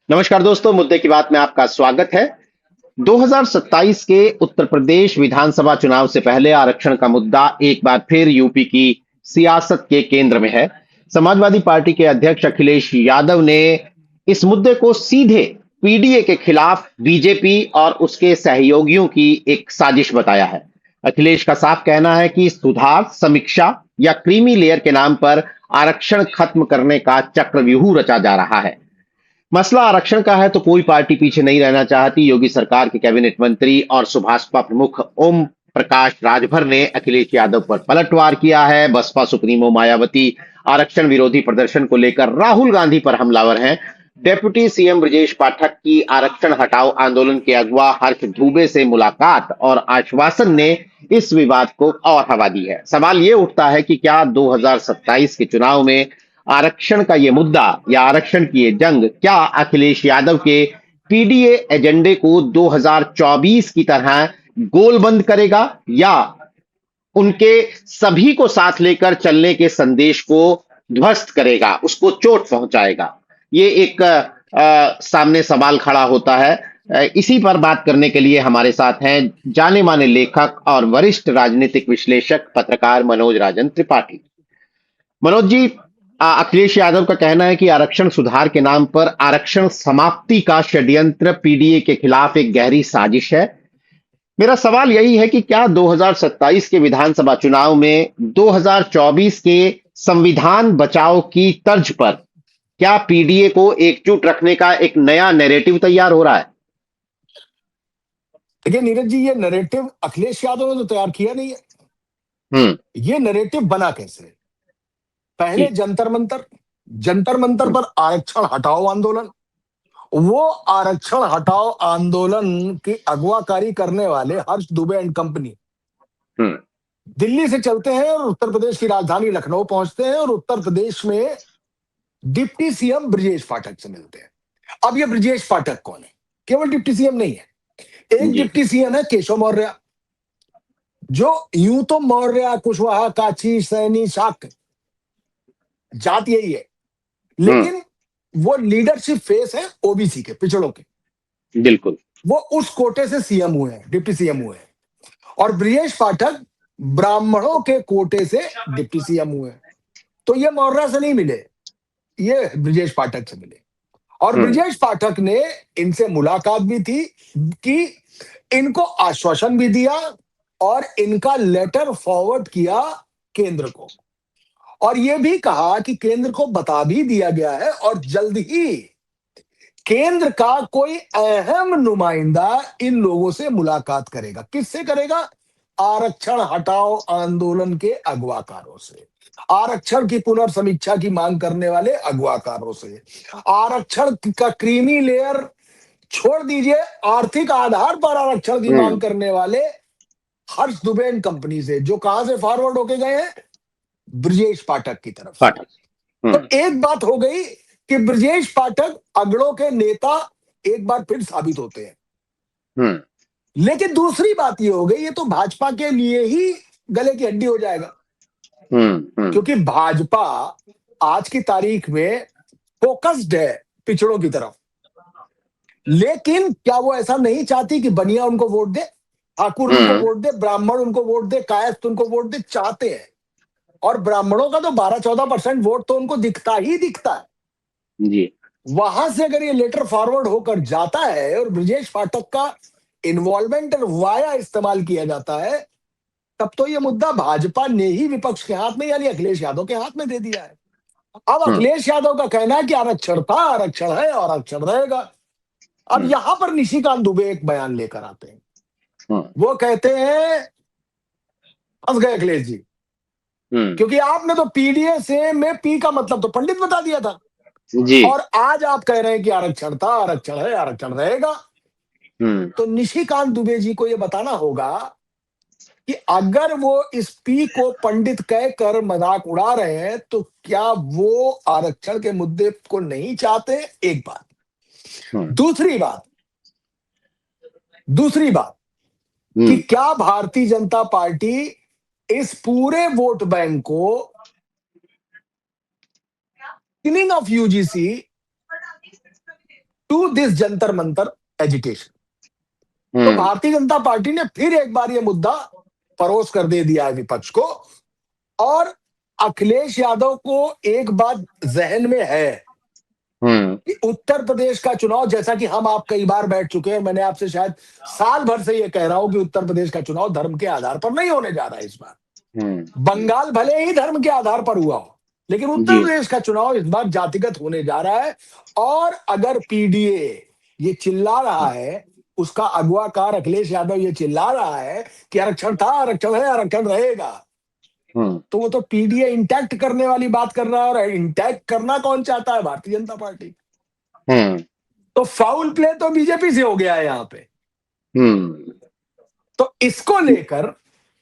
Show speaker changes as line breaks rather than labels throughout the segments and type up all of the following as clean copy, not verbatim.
नमस्कार दोस्तों, मुद्दे की बात में आपका स्वागत है। 2027 के उत्तर प्रदेश विधानसभा चुनाव से पहले आरक्षण का मुद्दा एक बार फिर यूपी की सियासत के केंद्र में है। समाजवादी पार्टी के अध्यक्ष अखिलेश यादव ने इस मुद्दे को सीधे पीडीए के खिलाफ बीजेपी और उसके सहयोगियों की एक साजिश बताया है। अखिलेश का साफ कहना है कि सुधार, समीक्षा या क्रीमी लेयर के नाम पर आरक्षण खत्म करने का चक्रव्यूह रचा जा रहा है। मसला आरक्षण का है तो कोई पार्टी पीछे नहीं रहना चाहती। योगी सरकार के कैबिनेट मंत्री और सुभाषपा प्रमुख ओम प्रकाश राजभर ने अखिलेश यादव पर पलटवार किया है। बसपा सुप्रीमो मायावती आरक्षण विरोधी प्रदर्शन को लेकर राहुल गांधी पर हमलावर हैं। डेप्यूटी सीएम ब्रजेश पाठक की आरक्षण हटाओ आंदोलन के अगुवा हर्ष दूबे से मुलाकात और आश्वासन ने इस विवाद को और हवा दी है। सवाल ये उठता है कि क्या 2027 के चुनाव में आरक्षण का ये मुद्दा या आरक्षण की ये जंग क्या अखिलेश यादव के पीडीए एजेंडे को 2024 की तरह गोलबंद करेगा या उनके सभी को साथ लेकर चलने के संदेश को ध्वस्त करेगा, उसको चोट पहुंचाएगा। ये एक सामने सवाल खड़ा होता है। इसी पर बात करने के लिए हमारे साथ हैं जाने माने लेखक और वरिष्ठ राजनीतिक विश्लेषक पत्रकार मनोज राजन त्रिपाठी। मनोज जी, अखिलेश यादव का कहना है कि आरक्षण सुधार के नाम पर आरक्षण समाप्ति का षड्यंत्र पीडीए के खिलाफ एक गहरी साजिश है। मेरा सवाल यही है कि क्या 2027 के विधानसभा चुनाव में 2024 के संविधान बचाओ की तर्ज पर क्या पीडीए को एकजुट रखने का एक नया नैरेटिव तैयार हो रहा है?
देखिए नीरज जी, ये नैरेटिव अखिलेश यादव ने तो तैयार किया नहीं है। ये नैरेटिव बना कैसे? पहले जंतर मंतर पर आरक्षण हटाओ आंदोलन, वो आरक्षण हटाओ आंदोलन की अगवाकारी करने वाले हर्ष दुबे एंड कंपनी दिल्ली से चलते हैं और उत्तर प्रदेश की राजधानी लखनऊ पहुंचते हैं और उत्तर प्रदेश में डिप्टी सीएम ब्रजेश पाठक से मिलते हैं। अब ये ब्रजेश पाठक कौन है? केवल डिप्टी सीएम नहीं है, एक डिप्टी सीएम है केशव मौर्य, जो यूं तो मौर्य, कुशवाहा, काची, सैनी, शाक्य जात यही है, लेकिन वो लीडरशिप फेस है ओबीसी के, पिछड़ों के।
बिल्कुल,
वो उस कोटे से सीएम हुए हैं, डिप्टी सीएम हुए हैं। और ब्रजेश पाठक ब्राह्मणों के कोटे से डिप्टी सीएम हुए हैं। तो ये मौर्य से नहीं मिले, ये ब्रजेश पाठक से मिले। और ब्रजेश पाठक ने इनसे मुलाकात भी थी कि इनको आश्वासन भी दिया और इनका लेटर फॉरवर्ड किया केंद्र को, और यह भी कहा कि केंद्र को बता भी दिया गया है और जल्द ही केंद्र का कोई अहम नुमाइंदा इन लोगों से मुलाकात करेगा। किससे करेगा? आरक्षण हटाओ आंदोलन के अगवाकारों से, आरक्षण की पुनर्समीक्षा की मांग करने वाले अगवाकारों से, आरक्षण का क्रीमी लेयर छोड़ दीजिए, आर्थिक आधार पर आरक्षण की मांग करने वाले हर्ष दुबे एंड कंपनी से, जो कहां से फॉरवर्ड होके गए हैं? ब्रजेश पाठक की तरफ से। तो एक बात हो गई कि ब्रजेश पाठक अगड़ों के नेता एक बार फिर साबित होते हैं। लेकिन दूसरी बात ये हो गई, ये तो भाजपा के लिए ही गले की हड्डी हो जाएगा, क्योंकि भाजपा आज की तारीख में फोकस्ड है पिछड़ों की तरफ। लेकिन क्या वो ऐसा नहीं चाहती कि बनिया उनको वोट दे, ठाकुर उनको वोट दे, ब्राह्मण उनको वोट दे, कायस्थ उनको वोट दे? चाहते हैं। और ब्राह्मणों का तो 12-14% वोट तो उनको दिखता ही दिखता है जी। वहां से अगर ये लेटर फॉरवर्ड होकर जाता है और ब्रजेश पाठक का इन्वॉल्वमेंट वाया इस्तेमाल किया जाता है, तब तो ये मुद्दा भाजपा ने ही विपक्ष के हाथ में, यानी अखिलेश यादव के हाथ में दे दिया है। अब अखिलेश यादव का कहना है कि आरक्षण था, आरक्षण है और आरक्षण रहेगा। अब यहां पर निशिकांत दुबे एक बयान लेकर आते हैं। वो कहते हैं फंस गए अखिलेश जी, क्योंकि आपने तो पीडीए से में पी का मतलब तो पंडित बता दिया था जी। और आज आप कह रहे हैं कि आरक्षण था, आरक्षण है, आरक्षण रहेगा। तो निशिकांत दुबे जी को यह बताना होगा कि अगर वो इस पी को पंडित कहकर मजाक उड़ा रहे हैं तो क्या वो आरक्षण के मुद्दे को नहीं चाहते? एक बात। दूसरी बात कि क्या भारतीय जनता पार्टी इस पूरे वोट बैंक को of UGC to this Jantar Mantar agitation. तो
हम्म
भारतीय जनता पार्टी ने फिर एक बार ये मुद्दा परोस कर दे दिया है विपक्ष को। और अखिलेश यादव को एक बात जहन में है
हम्म
कि उत्तर प्रदेश का चुनाव, जैसा कि हम आप कई बार बैठ चुके हैं, मैंने आपसे शायद साल भर से ये कह रहा हूं कि उत्तर प्रदेश का चुनाव धर्म के आधार पर नहीं होने जा रहा है इस बार।
हम्म
बंगाल भले ही धर्म के आधार पर हुआ हो, लेकिन उत्तर
जी
प्रदेश का चुनाव इस बार जातिगत होने जा रहा है। और अगर पीडीए ये चिल्ला रहा है, उसका अगवाकार अखिलेश यादव ये चिल्ला रहा है कि आरक्षण था, आरक्षण है, आरक्षण रहेगा,
हम्म
तो वो तो पीडीए इंटैक्ट करने वाली बात कर रहा है। और इंटैक्ट करना कौन चाहता है? भारतीय जनता पार्टी।
हम्म
तो फाउल प्ले तो बीजेपी से हो गया है यहां पे।
हम्म
तो इसको लेकर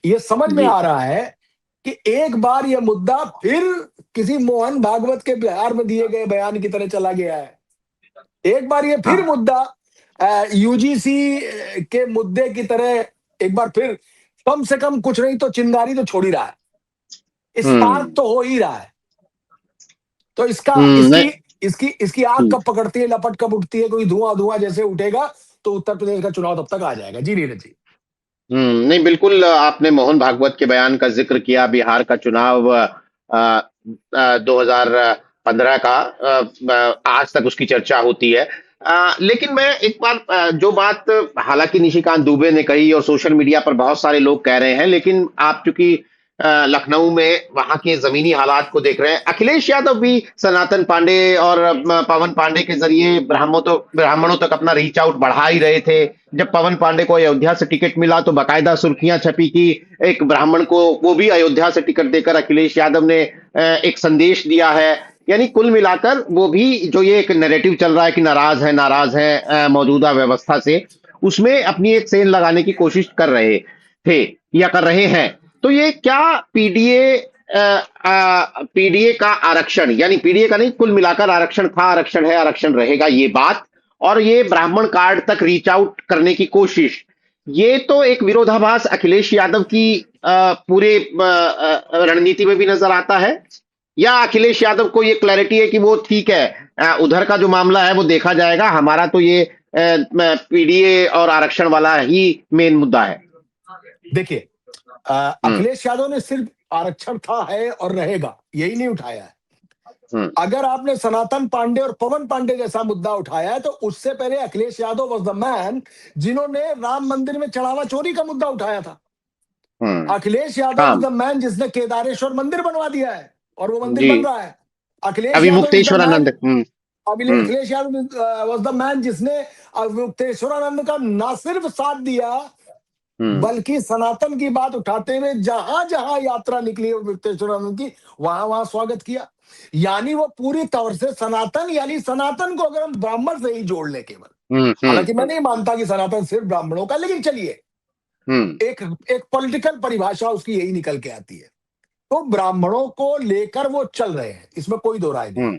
ये समझ में
जी
आ रहा है कि एक बार ये मुद्दा फिर किसी मोहन भागवत के बिहार में दिए गए बयान की तरह चला गया है। एक बार ये फिर
हाँ
मुद्दा यूजीसी के मुद्दे की तरह एक बार फिर, कम से कम कुछ नहीं तो चिंगारी तो छोड़ ही रहा है, स्पार्क
हम्म
तो हो ही रहा है। तो इसका
नहीं
इसकी इसकी इसकी आग कब पकड़ती है, लपट कब उठती है, कोई धुआं धुआं जैसे उठेगा, तो उत्तर प्रदेश का चुनाव तब तक आ जाएगा। जी नीरज जी।
नहीं बिल्कुल आपने मोहन भागवत के बयान का जिक्र किया। बिहार का चुनाव 2015 का आज तक उसकी चर्चा होती है। लेकिन मैं एक बार जो बात हालांकि निशिकांत दुबे ने कही और सोशल मीडिया पर बहुत सारे लोग कह रहे हैं, लेकिन आप चूंकि लखनऊ में वहां के जमीनी हालात को देख रहे हैं, अखिलेश यादव भी सनातन पांडे और पवन पांडे के जरिए ब्राह्मणों तक अपना रीच आउट बढ़ा ही रहे थे। जब पवन पांडे को अयोध्या से टिकट मिला तो बाकायदा सुर्खियां छपी कि एक ब्राह्मण को वो भी अयोध्या से टिकट देकर अखिलेश यादव ने एक संदेश दिया है। यानी कुल मिलाकर वो भी जो ये एक नैरेटिव चल रहा है कि नाराज है मौजूदा व्यवस्था से, उसमें अपनी एक सेंध लगाने की कोशिश कर रहे थे या कर रहे हैं। तो ये क्या पीडीए पीडीए का आरक्षण, यानी पीडीए का नहीं, कुल मिलाकर आरक्षण था, आरक्षण है, आरक्षण रहेगा, ये बात, और ये ब्राह्मण कार्ड तक रीच आउट करने की कोशिश, ये तो एक विरोधाभास अखिलेश यादव की पूरे रणनीति में भी नजर आता है। या अखिलेश यादव को ये क्लैरिटी है कि वो ठीक है, उधर का जो मामला है वो देखा जाएगा, हमारा तो ये पीडीए और आरक्षण वाला ही मेन मुद्दा है।
देखिए,
हम्म
अखिलेश यादव ने सिर्फ आरक्षण था, है और रहेगा यही नहीं उठाया है।
हम्म
अगर आपने सनातन पांडे और पवन पांडे जैसा मुद्दा उठाया है, तो उससे पहले Akhilesh Yadav was the man जिन्होंने राम मंदिर में चढ़ावा चोरी का मुद्दा उठाया था।
हम्म
अखिलेश यादव इज
हाँ
द मैन जिसने केदारेश्वर मंदिर बनवा दिया है, और वो मंदिर
जी,
बन रहा है। अखिलेश
अभी
Yadav is the
Mukteshwaranand.
Man
hmm
Akhilesh Yadav was the man जिसने मुक्तेश्वरानंद का ना सिर्फ साथ दिया,
हम्म
बल्कि सनातन की बात उठाते हुए जहां जहां यात्रा निकली मुक्तेश्वरानंद की, वहां वहां स्वागत किया। यानी वो पूरी तौर से सनातन, यानी सनातन को अगर हम ब्राह्मण से ही जोड़ ले केवल, हालांकि मैं नहीं मानता कि सनातन सिर्फ ब्राह्मणों का, लेकिन चलिए
हम्म
एक एक पॉलिटिकल परिभाषा उसकी यही निकल के आती है। तो ब्राह्मणों को लेकर वो चल रहे हैं, इसमें कोई दो राय नहीं।
हम्म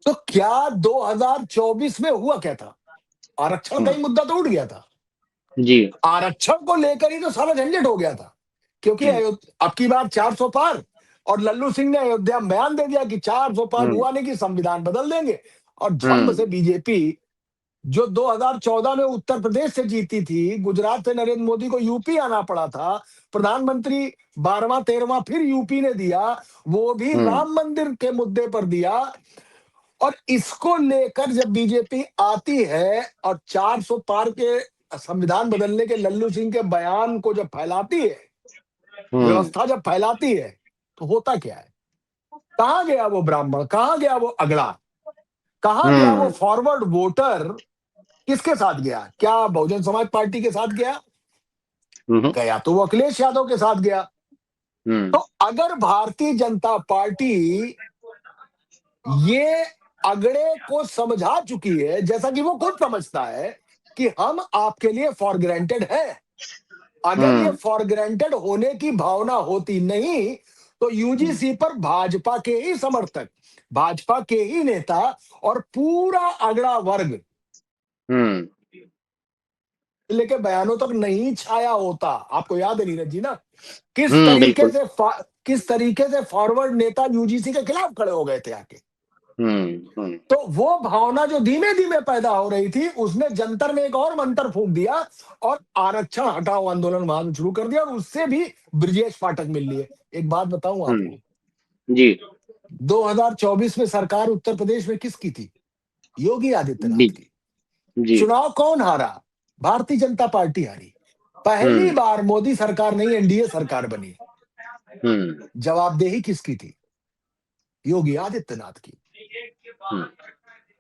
तो क्या 2024 में हुआ क्या था? आरक्षण का ही मुद्दा तो उठ गया था।
जी,
आरक्षण को लेकर ही तो सारा झंझट हो गया था, क्योंकि
हम्म
अब की बार 400 पार, और लल्लू सिंह ने अयोध्या में बयान दे दिया कि 400 पार
हम्म
हुआ नहीं कि संविधान बदल देंगे। और झम्ब से
हम्म
बीजेपी, जो 2014 में उत्तर प्रदेश से जीती थी, गुजरात से नरेंद्र मोदी को यूपी आना पड़ा था, प्रधानमंत्री 12वां 13वां फिर यूपी ने दिया, वो भी
हम्म
राम मंदिर के मुद्दे पर दिया। और इसको लेकर जब बीजेपी आती है और 400 पार के संविधान बदलने के लल्लू सिंह के बयान को जब फैलाती है,
हम्म
व्यवस्था जब फैलाती है, तो होता क्या है? कहां गया वो ब्राह्मण, कहां गया वो अगड़ा, कहां गया वो
हम्म
फॉरवर्ड वोटर? किसके साथ गया? क्या बहुजन समाज पार्टी के साथ गया?
हम्म
गया तो वो अखिलेश यादव के साथ गया। तो
हम्म
अगर भारतीय जनता पार्टी ये अगड़े को समझा चुकी है, जैसा कि वो खुद समझता है कि हम आपके लिए फॉर ग्रांटेड है, अगर ये
हम्म
फॉर ग्रांटेड होने की भावना होती नहीं, तो यूजीसी पर भाजपा के ही समर्थक, भाजपा के ही नेता और पूरा अगड़ा वर्ग
हम्म
लेके बयानों तक नहीं छाया होता। आपको याद है नीरज जी ना, किस तरीके
बिल्कुल।
से किस तरीके से फॉरवर्ड नेता यूजीसी के खिलाफ खड़े हो गए थे आके।
हम्म।
तो वो भावना जो धीमे धीमे पैदा हो रही थी, उसने जंतर में एक और मंत्र फूंक दिया और आरक्षण हटाओ आंदोलन वहां से शुरू कर दिया, और उससे भी ब्रजेश पाठक मिल लिए। एक बात बताऊं आपको,
जी
2024 में सरकार उत्तर प्रदेश में किसकी थी? योगी
जी
आदित्यनाथ की।
जी।
चुनाव कौन हारा? भारतीय जनता पार्टी हारी। पहली
हम्म
बार मोदी सरकार नहीं, एनडीए सरकार बनी।
हम्म
जवाबदेही किसकी थी? योगी आदित्यनाथ की।
हम्म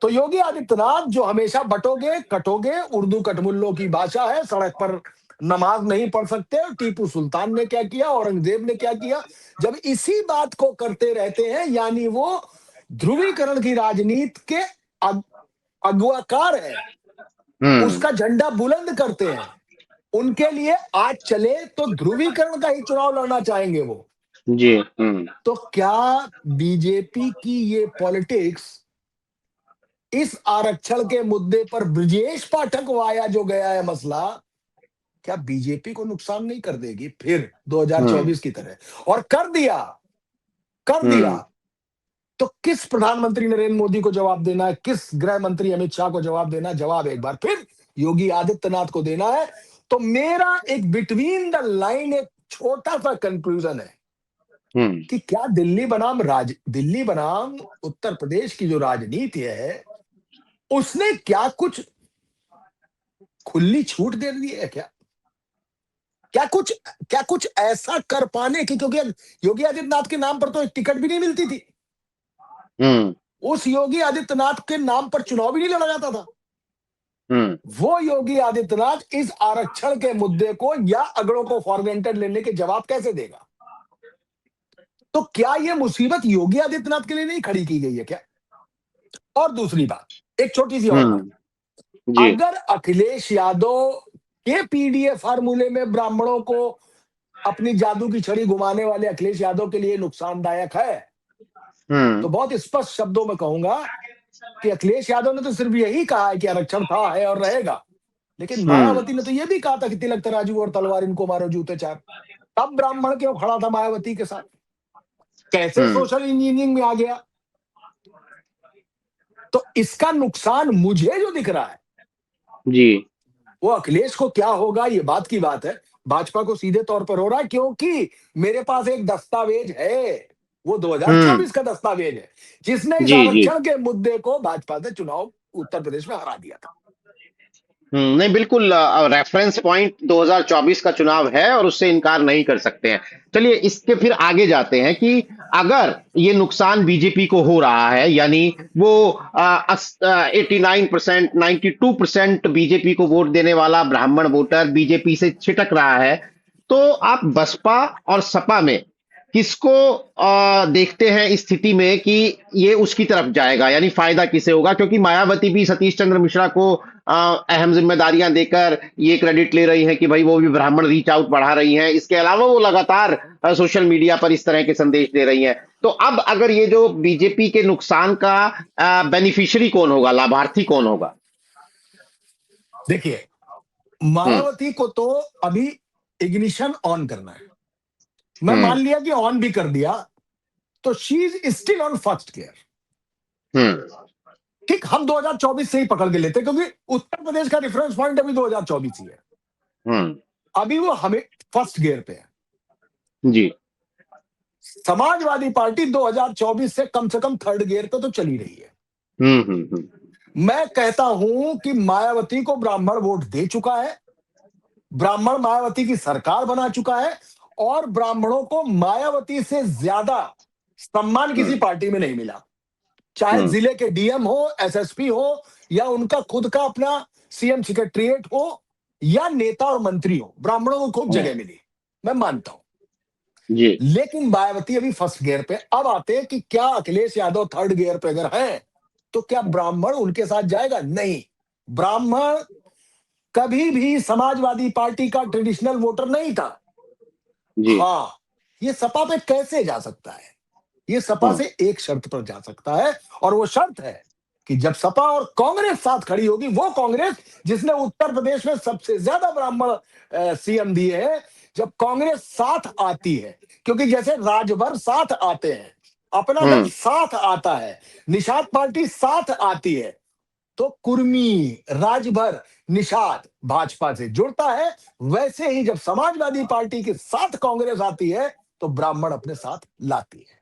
तो योगी आदित्यनाथ जो हमेशा बटोगे कटोगे, उर्दू कटमुल्लों की भाषा है, सड़क पर नमाज नहीं पढ़ सकते, टीपू सुल्तान ने क्या किया, औरंगजेब ने क्या किया, जब इसी बात को करते रहते हैं, यानी वो ध्रुवीकरण की राजनीति के अगुवाकार है,
हम्म।
उसका झंडा बुलंद करते हैं। उनके लिए आज चले तो ध्रुवीकरण का ही चुनाव लड़ना चाहेंगे वो।
जी
तो क्या बीजेपी की ये पॉलिटिक्स इस आरक्षण के मुद्दे पर ब्रजेश पाठक वाया जो गया है मसला, क्या बीजेपी को नुकसान नहीं कर देगी फिर
हम्म
2024 की तरह? और कर दिया
हम्म
तो किस प्रधानमंत्री नरेंद्र मोदी को जवाब देना है, किस गृह मंत्री अमित शाह को जवाब देना है? जवाब एक बार फिर योगी आदित्यनाथ को देना है। तो मेरा एक बिटवीन द लाइन एक छोटा सा कंक्लूजन है
हम्म
कि क्या दिल्ली बनाम उत्तर प्रदेश की जो राजनीति है, उसने खुली छूट दे दी है क्या? क्या कुछ क्या कुछ ऐसा कर पाने की, क्योंकि योगी आदित्यनाथ के नाम पर तो एक टिकट भी नहीं मिलती थी,
हम्म
उस योगी आदित्यनाथ के नाम पर चुनाव भी नहीं लड़ा जाता था।
हम्म
वो योगी आदित्यनाथ इस आरक्षण के मुद्दे को या अगड़ों को फॉर ग्रांटेड लेने के जवाब कैसे देगा? तो क्या ये मुसीबत योगी आदित्यनाथ के लिए नहीं खड़ी की गई है क्या? और दूसरी बात, एक छोटी सी और बात,
जी
अगर अखिलेश यादव के पीडीए फार्मूले में ब्राह्मणों को अपनी जादू की छड़ी घुमाने वाले अखिलेश यादव के लिए नुकसानदायक है,
हम्म
तो बहुत स्पष्ट शब्दों में कहूंगा कि अखिलेश यादव ने तो सिर्फ यही कहा है कि आरक्षण था, है और रहेगा, लेकिन
हम्म
मायावती ने तो यह भी कहा था कि तिलक तराजू और तलवार इनको मारो जूते चार। तब ब्राह्मण क्यों खड़ा था मायावती के साथ? कैसे
हम्म
सोशल इंजीनियरिंग में आ गया? तो इसका नुकसान मुझे जो दिख रहा है,
जी
वो अखिलेश को क्या होगा ये बात की बात है, भाजपा को सीधे तौर पर हो रहा है, क्योंकि मेरे पास एक दस्तावेज है, वो
हम्म
2024 का दस्तावेज है, जिसने इस
जी जी।
आरक्षण के मुद्दे को भाजपा से चुनाव उत्तर प्रदेश में हरा दिया था।
नहीं बिल्कुल, रेफरेंस पॉइंट 2024 का चुनाव है और उससे इनकार नहीं कर सकते हैं। चलिए इसके फिर आगे जाते हैं कि अगर ये नुकसान बीजेपी को हो रहा है, यानी वो 89% 92% बीजेपी को वोट देने वाला ब्राह्मण वोटर बीजेपी से छिटक रहा है, तो आप बसपा और सपा में किसको देखते हैं इस स्थिति में कि ये उसकी तरफ जाएगा, यानी फायदा किसे होगा? क्योंकि मायावती भी सतीश चंद्र मिश्रा को अहम जिम्मेदारियां देकर ये क्रेडिट ले रही हैं कि भाई वो भी ब्राह्मण रीच आउट बढ़ा रही हैं। इसके अलावा वो लगातार सोशल मीडिया पर इस तरह के संदेश दे रही हैं। तो अब अगर ये जो बीजेपी के नुकसान का बेनिफिशियरी कौन होगा, लाभार्थी कौन होगा?
देखिए,
हम्म
मायावती को तो अभी इग्निशन ऑन करना है। मैं मान
हम्म
लिया कि ऑन भी कर दिया, तो she is still on first gear.
Hmm
ठीक, हम 2024 से ही पकड़ के लेते, क्योंकि उत्तर प्रदेश का रेफरेंस पॉइंट अभी 2024 ही है।
हम्म
अभी वो हमें फर्स्ट गियर पे है।
जी
समाजवादी पार्टी 2024 से कम थर्ड गियर पे तो चली रही है।
हम्म।
मैं कहता हूं कि मायावती को ब्राह्मण वोट दे चुका है, ब्राह्मण मायावती की सरकार बना चुका है, और ब्राह्मणों को मायावती से ज्यादा सम्मान किसी
हम्म
पार्टी में नहीं मिला, चाहे
हम्म
जिले के डीएम हो, एसएसपी हो, या उनका खुद का अपना सीएम सेक्रेटरीट हो, या नेता और मंत्री हो, ब्राह्मणों को खूब जगह मिली, मैं मानता हूं।
जी
लेकिन मायावती अभी फर्स्ट गियर पे। अब आते हैं कि क्या अखिलेश यादव थर्ड गियर पे अगर है, तो क्या ब्राह्मण उनके साथ जाएगा? नहीं, ब्राह्मण कभी भी समाजवादी पार्टी का ट्रेडिशनल वोटर नहीं था।
जी
हाँ, ये सपा पे कैसे जा सकता है? ये सपा
हम्म
से एक शर्त पर जा सकता है, और वो शर्त है कि जब सपा और कांग्रेस साथ खड़ी होगी, वो कांग्रेस जिसने उत्तर प्रदेश में सबसे ज्यादा ब्राह्मण सीएम दिए हैं, जब कांग्रेस साथ आती है, क्योंकि जैसे राजभर साथ आते हैं, अपना दल साथ आता है, निषाद पार्टी साथ आती है, तो कुर्मी, राजभर, निषाद भाजपा से जुड़ता है। वैसे ही जब समाजवादी पार्टी के साथ कांग्रेस आती है तो ब्राह्मण अपने साथ लाती है।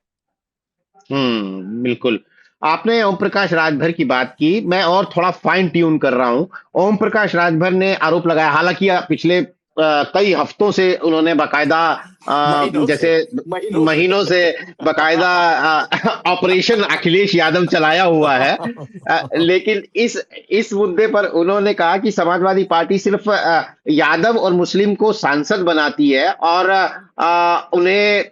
बिल्कुल। आपने ओम प्रकाश राजभर की बात की, मैं और थोड़ा फाइन ट्यून कर रहा हूं। ओम प्रकाश राजभर ने आरोप लगाया, हालांकि पिछले कई हफ्तों से उन्होंने बकायदा
महीनों से
जैसे
महीनों से
महीनों से बकायदा ऑपरेशन अखिलेश यादव चलाया हुआ है। लेकिन इस मुद्दे पर उन्होंने कहा कि समाजवादी पार्टी सिर्फ यादव और मुस्लिम को सांसद बनाती है, और उन्हें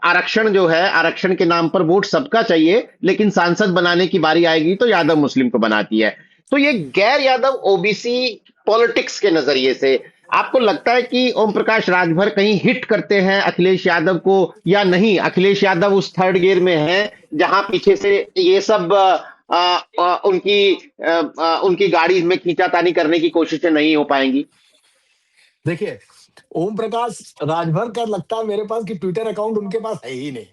आरक्षण जो है, आरक्षण के नाम पर वोट सबका चाहिए, लेकिन सांसद बनाने की बारी आएगी तो यादव मुस्लिम को बनाती है। तो ये गैर यादव ओबीसी पॉलिटिक्स के नजरिए से आपको लगता है कि ओम प्रकाश राजभर कहीं हिट करते हैं अखिलेश यादव को, या नहीं, अखिलेश यादव उस थर्ड गियर में है जहां पीछे से ये सब उनकी गाड़ी में खींचातानी करने की कोशिशें नहीं हो पाएंगी?
देखिए, ओम प्रकाश राजभर का लगता है मेरे पास कि ट्विटर अकाउंट उनके पास है ही नहीं।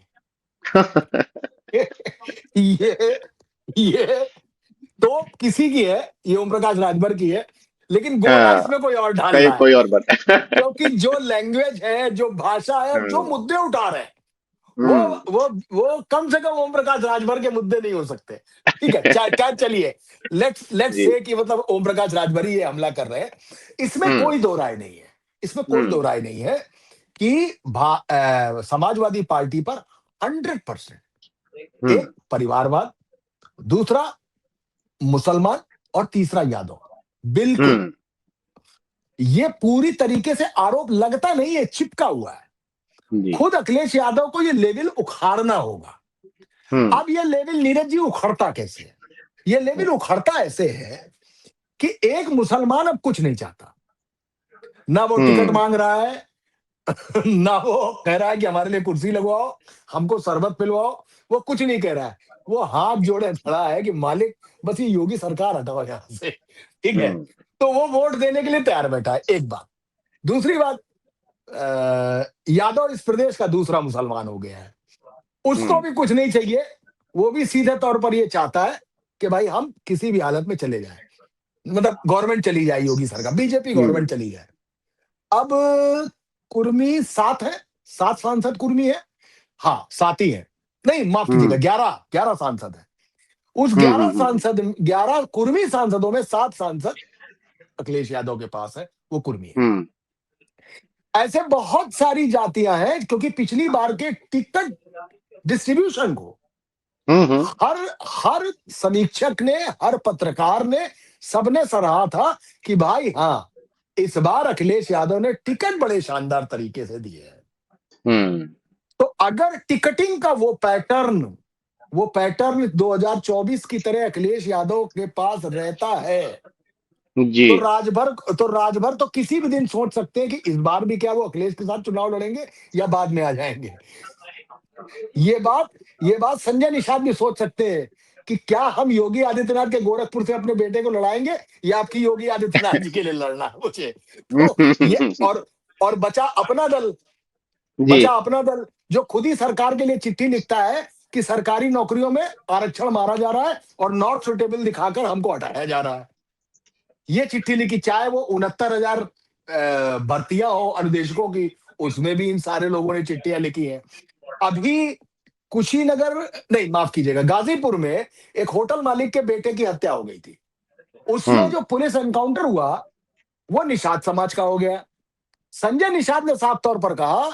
ये ये तो किसी की है, ये ओम प्रकाश राजभर की है, लेकिन गोला इसमें कोई और डाल
कहीं
रहा है,
कोई और बात।
क्योंकि जो लैंग्वेज है, जो भाषा है, और जो मुद्दे उठा रहे हैं, वो
हम्म,
वो कम से कम ओम प्रकाश राजभर के मुद्दे नहीं हो सकते। ठीक है, चाहे चलिए, लेट्स
जी।
से कि मतलब ओम प्रकाश राजभर ही ये हमला कर रहे हैं, इसमें
हम्म,
कोई दो राय नहीं है। इसमें कोई
हम्म,
दो राय नहीं है कि समाजवादी पार्टी पर 100%
हम्म,
एक परिवारवाद, दूसरा मुसलमान, और तीसरा यादव, बिल्कुल
हम्म,
ये पूरी तरीके से आरोप लगता नहीं है, चिपका हुआ है।
जी।
खुद अखिलेश यादव को ये लेवल उखाड़ना होगा।
हम्म,
अब ये लेवल नीरज जी उखड़ता कैसे है? ये लेवल उखड़ता ऐसे है कि एक मुसलमान अब कुछ नहीं चाहता, ना वो टिकट
हम्म,
मांग रहा है, ना वो कह रहा है कि हमारे लिए कुर्सी लगवाओ, हमको शरबत पिलवाओ, वो कुछ नहीं कह रहा है। वो हाथ जोड़े खड़ा है कि मालिक बस ये योगी सरकार हटाओ यहां से, ठीक है।
हम्म,
तो वो वोट देने के लिए तैयार बैठा है, एक बात। दूसरी बात, यादव इस प्रदेश का दूसरा मुसलमान हो गया है, उसको
हम्म,
भी कुछ नहीं चाहिए। वो भी सीधे तौर पर ये चाहता है कि भाई हम किसी भी हालत में चले जाएं, मतलब गवर्नमेंट चली जाए, योगी सरकार, बीजेपी
हम्म,
गवर्नमेंट चली जाए। अब कुर्मी सात है, 7 सांसद कुर्मी है, हाँ 7 ही है, नहीं माफ कीजिएगा,
हम्म,
11 सांसद है। उस
हम्म,
11 कुर्मी सांसदों में 7 सांसद अखिलेश यादव के पास है, वो कुर्मी है।
हम्म,
ऐसे बहुत सारी जातियां हैं, क्योंकि पिछली बार के टिकट डिस्ट्रीब्यूशन को
हम्म,
हर हर समीक्षक ने, हर पत्रकार ने, सबने सराहा था कि भाई हाँ, इस बार अखिलेश यादव ने टिकट बड़े शानदार तरीके से दिए हैं।
हम्म,
तो अगर टिकटिंग का वो पैटर्न 2024 की तरह अखिलेश यादव के पास रहता है,
जी।
तो राजभर तो किसी भी दिन सोच सकते हैं कि इस बार भी क्या वो अखिलेश के साथ चुनाव लड़ेंगे या बाद में आ जाएंगे। ये बात ये बात संजय निषाद भी सोच सकते हैं कि क्या हम योगी आदित्यनाथ के गोरखपुर से अपने बेटे को लड़ाएंगे, या आपकी योगी आदित्यनाथ जी के लिए लड़ना है मुझे। तो ये और
जी।
बचा अपना दल जो खुद ही सरकार के लिए चिट्ठी लिखता है कि सरकारी नौकरियों में आरक्षण मारा जा रहा है और नॉट सुटेबल दिखाकर हमको हटाया जा रहा है। ये चिट्ठी लिखी, चाहे वो 69,000 भर्तियां हो अनुदेशकों की, उसमें भी इन सारे लोगों ने चिट्ठियां लिखी हैं। अभी कुशीनगर, नहीं माफ कीजिएगा, गाजीपुर में एक होटल मालिक के बेटे की हत्या हो गई थी। उसमें
हम्म,
जो पुलिस एनकाउंटर हुआ, वो निषाद समाज का हो गया। संजय निषाद ने साफ तौर पर कहा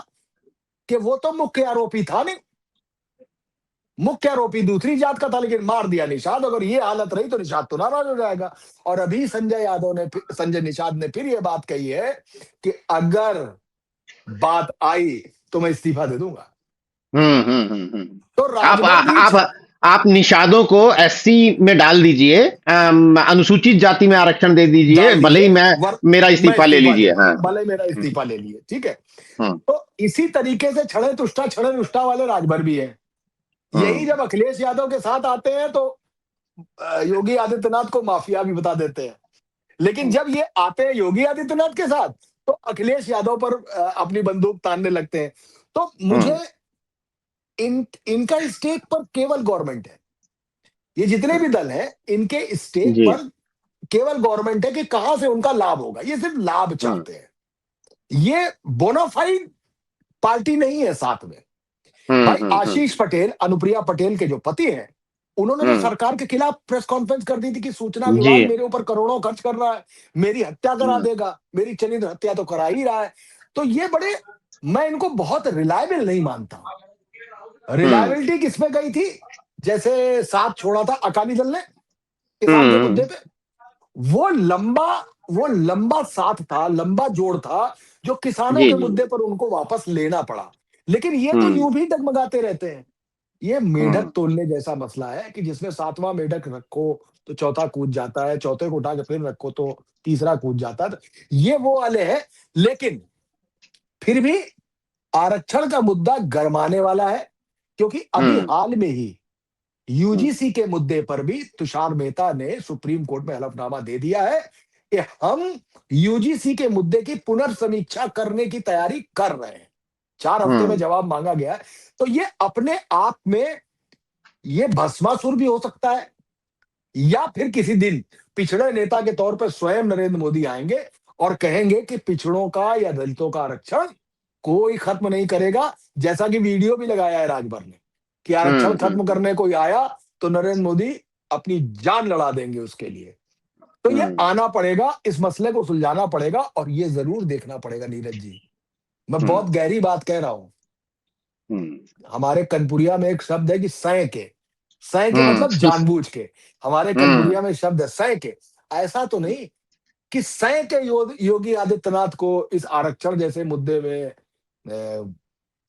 कि वो तो मुख्य आरोपी था नहीं, मुख्य आरोपी दूसरी जात का था, लेकिन मार दिया निषाद। अगर ये हालत रही तो निषाद तो नाराज हो जाएगा। और अभी संजय निषाद ने फिर ये बात कही है कि अगर बात आई तो मैं इस्तीफा दे दूंगा।
हम्म,
तो
आप
राजभर भी
आप निषादों को एससी में डाल दीजिए, अनुसूचित जाति में आरक्षण दे दीजिए,
डाल
भले
दीजिए,
ही मैं मेरा
मैं
इस्तीफा ले
इस्तीफा ले
लीजिए।
लूं,
हाँ।
भले मेरा इस्तीफा ले लिए, ठीक है।
हम्म,
तो इसी तरीके से छड़े रुष्टा वाले राजभर भी है। यही
हम्म,
जब अखिलेश यादव के साथ आते हैं तो योगी आदित्यनाथ को माफिया भी बता देते हैं, लेकिन जब ये आते हैं योगी आदित्यनाथ के साथ तो अखिलेश यादव पर अपनी बंदूक तानने लगते हैं। तो मुझे
हम्म,
इनका स्टेक पर केवल गवर्नमेंट है। ये जितने भी दल हैं, इनके स्टेक
जी।
पर केवल गवर्नमेंट है कि कहां से उनका लाभ होगा। ये सिर्फ लाभ
हम्म।
चाहते हैं। ये बोनाफाइड पार्टी नहीं है साथ में। भाई
हम्म।
आशीष पटेल, अनुप्रिया पटेल के जो पति हैं, उन्होंने तो
हम्म।
सरकार के खिलाफ प्रेस कॉन्फ्रेंस कर दी थी कि सूचना
जी।
विभाग मेरे ऊपर करोड़ों खर्च कर रहा है, मेरी हत्या करा
हम्म।
देगा, मेरी चरित्र हत्या तो करा ही रहा है। तो ये बड़े, मैं इनको बहुत रिलायबल नहीं मानता हूं।
हम्म।
रिलायबिलिटी किसमें गई थी? जैसे साथ छोड़ा था अकाली दल ने किसान के
हम्म।
मुद्दे पे, वो लंबा वो लंबा साथ था, लंबा जोड़ था, जो किसानों
जी।
के
जी।
मुद्दे पर उनको वापस लेना पड़ा। लेकिन ये तो
हम्म।
यूं भी डगमगाते रहते हैं। ये मेढक
हम्म।
तोलने जैसा मसला है कि जिसमें सातवां मेढक रखो तो चौथा कूद जाता है, चौथे को उठा के फिर रखो तो तीसरा कूद जाता है। तो ये वो वाले हैं। लेकिन फिर भी आरक्षण का मुद्दा गरमाने वाला है, क्योंकि अभी
हम्म।
हाल में ही
हम्म।
यूजीसी के मुद्दे पर भी तुषार मेहता ने सुप्रीम कोर्ट में हलफनामा दे दिया है कि हम यूजीसी के मुद्दे की पुनर्समीक्षा करने की तैयारी कर रहे हैं। 4 हफ्ते में
हम्म।
जवाब मांगा गया है। तो ये अपने आप में ये भस्मासुर भी हो सकता है, या फिर किसी दिन पिछड़े नेता के तौर पर स्वयं नरेंद्र मोदी आएंगे और कहेंगे कि पिछड़ों का या दलितों का आरक्षण कोई खत्म नहीं करेगा। जैसा कि वीडियो भी लगाया है राजभर ने कि आरक्षण खत्म
हम्म।
करने कोई आया तो नरेंद्र मोदी अपनी जान लड़ा देंगे उसके लिए। तो ये
हम्म।
आना पड़ेगा, इस मसले को सुलझाना पड़ेगा, और ये जरूर देखना पड़ेगा नीरज जी। मैं
हम्म।
बहुत गहरी बात कह रहा हूं।
हम्म।
हमारे कनपुरिया में एक शब्द है कि सै के
हम्म।
मतलब जानबूझ के। हमारे
हम्म।
कनपुरिया में शब्द है सै के। ऐसा तो नहीं कि सै के योगी आदित्यनाथ को इस आरक्षण जैसे मुद्दे में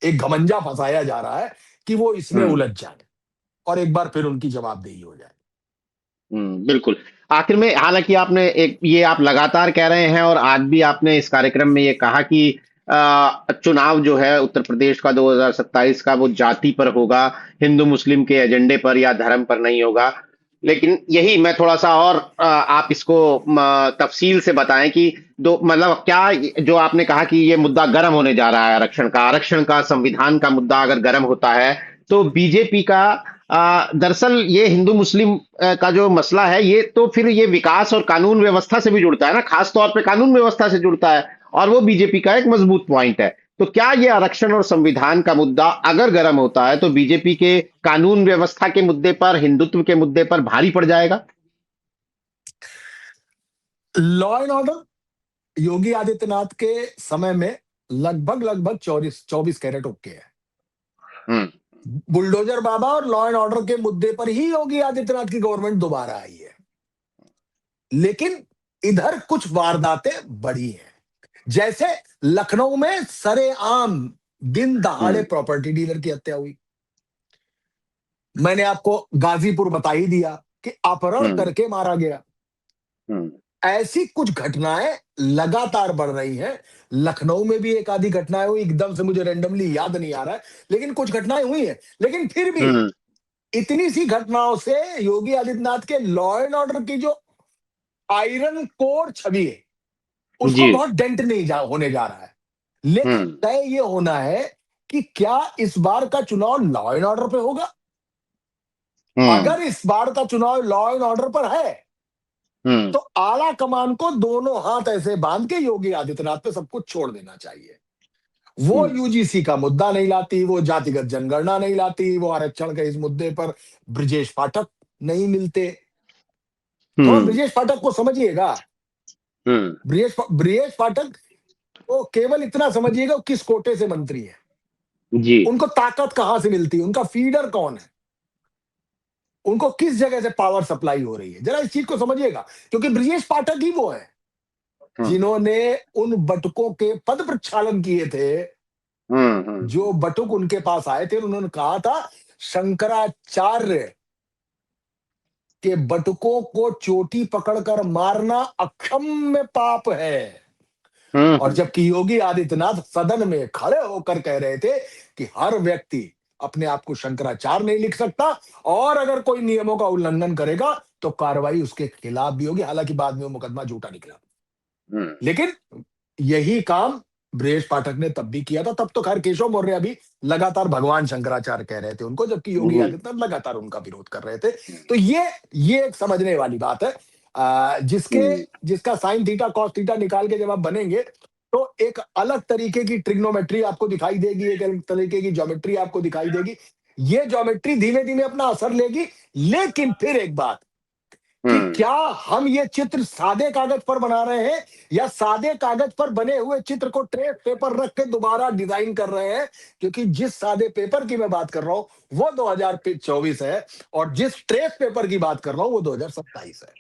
एक घमंजा फंसाया जा रहा है कि वो इसमें
हम्म।
उलझ जाए और एक बार फिर उनकी जवाबदेही हो जाए।
बिल्कुल। आखिर में हालांकि आपने एक ये आप लगातार कह रहे हैं और आज भी आपने इस कार्यक्रम में ये कहा कि चुनाव जो है उत्तर प्रदेश का 2027 का वो जाति पर होगा, हिंदू मुस्लिम के एजेंडे पर या धर्म पर नहीं होगा। लेकिन यही मैं थोड़ा सा और आप इसको तफसील से बताएं कि दो मतलब क्या जो आपने कहा कि ये मुद्दा गर्म होने जा रहा है, आरक्षण का संविधान का मुद्दा अगर गर्म होता है तो बीजेपी का दरअसल ये हिंदू मुस्लिम का जो मसला है ये तो फिर ये विकास और कानून व्यवस्था से भी जुड़ता है ना, खास तौर पे कानून व्यवस्था से जुड़ता है और वो बीजेपी का एक मजबूत पॉइंट है। तो क्या ये आरक्षण और संविधान का मुद्दा अगर गर्म होता है तो बीजेपी के कानून व्यवस्था के मुद्दे पर, हिंदुत्व के मुद्दे पर भारी पड़ जाएगा?
Law and order Yogi Adityanath के समय में लगभग लगभग 24 24 कैरेट ओके है।
हम्म।
बुलडोजर बाबा और लॉ एंड ऑर्डर के मुद्दे पर ही योगी आदित्यनाथ की गवर्नमेंट दोबारा आई है। लेकिन इधर कुछ वारदातें बड़ी हैं। जैसे लखनऊ में सरेआम दिन दहाड़े
हम्म।
प्रॉपर्टी डीलर की हत्या हुई। मैंने आपको गाजीपुर बता ही दिया कि अपहरण
हम्म।
करके मारा गया।
हम्म।
ऐसी कुछ घटनाएं लगातार बढ़ रही हैं। लखनऊ में भी एक आधी घटनाएं हुई, एकदम से मुझे रैंडमली याद नहीं आ रहा है, लेकिन कुछ घटनाएं हुई हैं। लेकिन फिर भी
हम्म।
इतनी सी घटनाओं से योगी आदित्यनाथ के लॉ एंड ऑर्डर की जो आयरन कोर छवि है उसको
जी।
बहुत डेंट नहीं होने जा रहा है। लेकिन
हम्म।
तय ये होना है कि क्या इस बार का चुनाव लॉ एंड ऑर्डर पे होगा।
हम्म।
अगर इस बार का चुनाव लॉ एंड ऑर्डर पर है
हम्म।
तो आला कमान को दोनों हाथ ऐसे बांध के योगी आदित्यनाथ पे सब कुछ छोड़ देना चाहिए। वो
हम्म।
यूजीसी का मुद्दा नहीं लाती, वो जातिगत जनगणना नहीं लाती, वो आरक्षण के इस मुद्दे पर ब्रजेश पाठक नहीं मिलते। थोड़ा
हम्म।
ब्रजेश पाठक को समझिएगा।
हम्म।
ब्रजेश पाठक को केवल इतना समझिएगा वो किस कोटे से मंत्री है,
जी।
उनको ताकत कहां से मिलती है, उनका फीडर कौन है, उनको किस जगह से पावर सप्लाई हो रही है। जरा इस चीज को समझिएगा, क्योंकि ब्रजेश पाठक ही वो है
हम्म।
जिन्होंने उन बटुकों के पद प्रक्षालन किए थे।
हम्म। हम्म।
जो बटुक उनके पास आए थे, उन्होंने कहा था शंकराचार्य के बटुकों को चोटी पकड़कर मारना अक्षम्य पाप है। और
हम्म।
जबकि योगी आदित्यनाथ सदन में खड़े होकर कह रहे थे कि हर व्यक्ति अपने आप को शंकराचार्य नहीं लिख सकता, और अगर कोई नियमों का उल्लंघन करेगा तो कार्रवाई उसके खिलाफ भी होगी। हालांकि बाद में वो मुकदमा झूठा निकला।
हम्म।
लेकिन यही काम ब्रजेश पाठक ने तब भी किया था। तब तो खैर केशव मौर्य अभी लगातार भगवान शंकराचार्य कह रहे थे उनको, जबकि योगी
हम्म,
आदित्यनाथ लगातार उनका विरोध कर रहे थे। तो ये एक समझने वाली बात है।
हम्म,
जिसका साइन थीटा कॉस थीटा निकाल के जब आप बनेंगे, तो एक अलग तरीके की ट्रिग्नोमेट्री आपको दिखाई देगी, एक अलग तरीके की ज्योमेट्री आपको दिखाई देगी। ये ज्योमेट्री धीमे धीमे अपना असर लेगी। लेकिन फिर एक बात, कि
हम्म,
क्या हम ये चित्र सादे कागज पर बना रहे हैं, या सादे कागज पर बने हुए चित्र को ट्रेस पेपर रख के दोबारा डिजाइन कर रहे हैं? क्योंकि जिस सादे पेपर की मैं बात कर रहा हूं वो 2024 है, और जिस ट्रेस पेपर की बात कर रहा हूं वो 2027 है।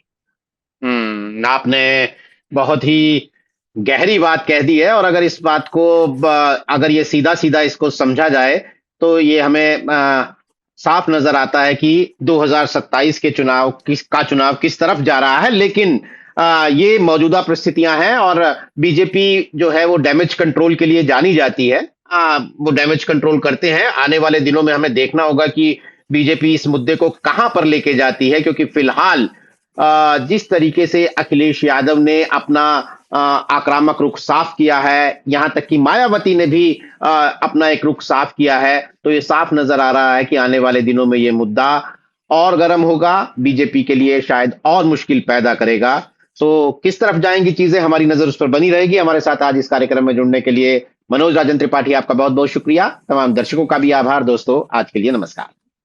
आपने बहुत ही गहरी बात कह दी है। और अगर इस बात को अगर ये सीधा सीधा इसको समझा जाए, तो ये हमें साफ नजर आता है कि 2027 के चुनाव किस तरफ जा रहा है। लेकिन ये मौजूदा परिस्थितियां हैं, और बीजेपी जो है वो डैमेज कंट्रोल के लिए जानी जाती है। वो डैमेज कंट्रोल करते हैं। आने वाले दिनों में हमें देखना होगा कि बीजेपी इस मुद्दे को कहां पर लेके जाती है, क्योंकि फिलहाल जिस तरीके से अखिलेश यादव ने अपना आक्रामक रुख साफ किया है, यहां तक कि मायावती ने भी अपना एक रुख साफ किया है, तो ये साफ नजर आ रहा है कि आने वाले दिनों में ये मुद्दा और गर्म होगा, बीजेपी के लिए शायद और मुश्किल पैदा करेगा। तो किस तरफ जाएंगी चीजें, हमारी नजर उस पर बनी रहेगी। हमारे साथ आज इस कार्यक्रम में जुड़ने के लिए मनोज राजन त्रिपाठी, आपका बहुत बहुत शुक्रिया। तमाम दर्शकों का भी आभार। दोस्तों, आज के लिए नमस्कार।